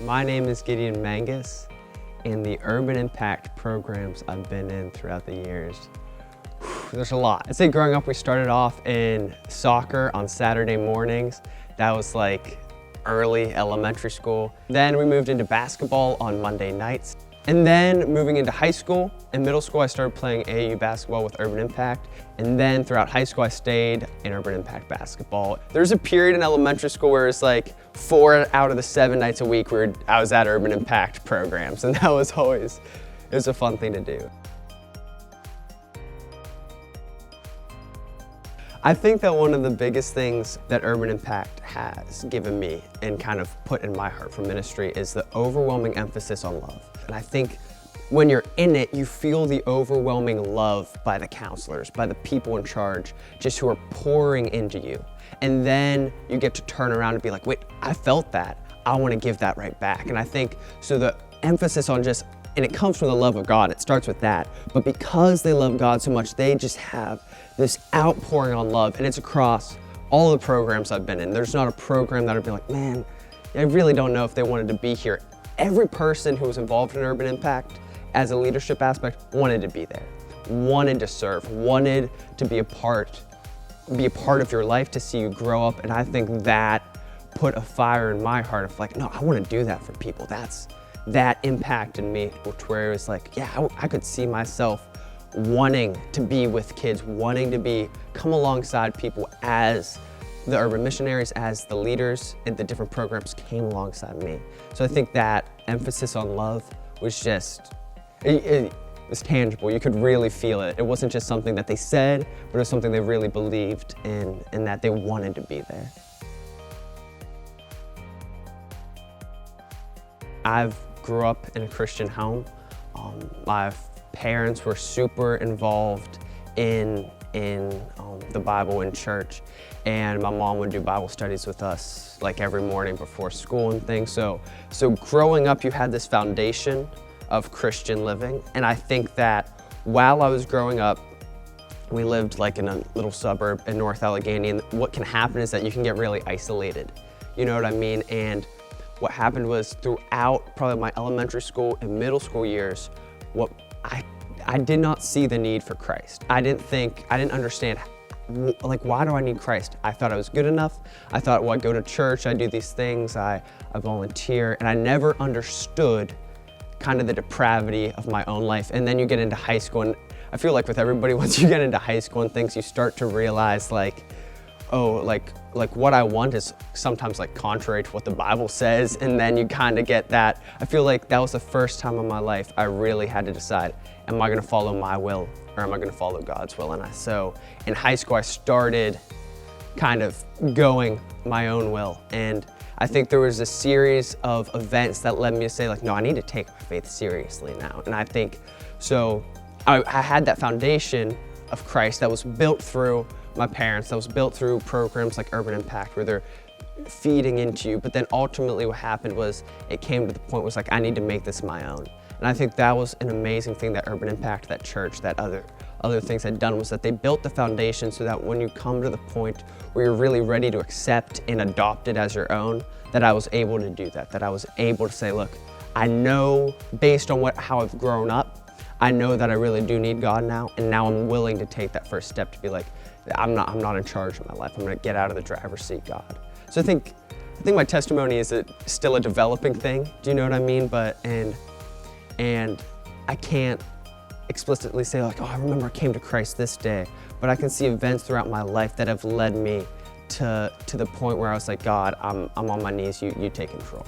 My name is Gideon Manges, and the urban impact programs I've been in throughout the years, there's a lot. I'd say growing up we started off in soccer on Saturday mornings. That was like early elementary school. Then we moved into basketball on Monday nights. And then moving into high school and middle school, I started playing AAU basketball with Urban Impact. And then throughout high school, I stayed in Urban Impact basketball. There's a period in elementary school where it's like 4 out of the 7 nights a week where I was at Urban Impact programs. And that was always, it was a fun thing to do. I think that one of the biggest things that Urban Impact has given me and kind of put in my heart for ministry is the overwhelming emphasis on love. And I think when you're in it, you feel the overwhelming love by the counselors, by the people in charge, just who are pouring into you. And then you get to turn around and be like, wait, I felt that. I want to give that right back. And I think, so the emphasis on just, and it comes from the love of God, it starts with that. But because they love God so much, they just have this outpouring on love, and it's across all the programs I've been in. There's not a program that I'd be like, man, I really don't know if they wanted to be here. Every person who was involved in Urban Impact as a leadership aspect wanted to be there, wanted to serve, wanted to be a part of your life, to see you grow up. And I think that put a fire in my heart of like, no, I want to do that for people. That impacted me, where it was like, yeah, I could see myself wanting to be with kids, wanting to come alongside people as the urban missionaries, as the leaders and the different programs came alongside me. So I think that emphasis on love was just, it was tangible. You could really feel it. It wasn't just something that they said, but it was something they really believed in and that they wanted to be there. I've grew up in a Christian home. My parents were super involved in the Bible in church, and my mom would do Bible studies with us like every morning before school and things. So growing up, you had this foundation of Christian living, and I think that while I was growing up, we lived like in a little suburb in North Allegheny, and what can happen is that you can get really isolated. You know what I mean? And what happened was throughout probably my elementary school and middle school years, I did not see the need for Christ. I didn't understand, like, why do I need Christ? I thought I was good enough. I thought, well, I go to church, I do these things, I volunteer, and I never understood kind of the depravity of my own life. And then you get into high school, and I feel like with everybody, once you get into high school and things, you start to realize like, oh, like what I want is sometimes like contrary to what the Bible says, and then you kind of get that. I feel like that was the first time in my life I really had to decide, am I gonna follow my will or am I gonna follow God's will? And so in high school, I started kind of going my own will. And I think there was a series of events that led me to say like, no, I need to take my faith seriously now. And I think, so I had that foundation of Christ that was built through my parents, that was built through programs like Urban Impact, where they're feeding into you. But then ultimately what happened was it came to the point was like, I need to make this my own. And I think that was an amazing thing that Urban Impact, that church, that other things had done, was that they built the foundation so that when you come to the point where you're really ready to accept and adopt it as your own, that I was able to do that I was able to say, look, I know based on how I've grown up, I know that I really do need God now, and now I'm willing to take that first step to be like, I'm not in charge of my life. I'm gonna get out of the driver's seat, God. So I think my testimony is still a developing thing. Do you know what I mean? And I can't explicitly say like, oh, I remember I came to Christ this day, but I can see events throughout my life that have led me to the point where I was like, God, I'm on my knees, you take control.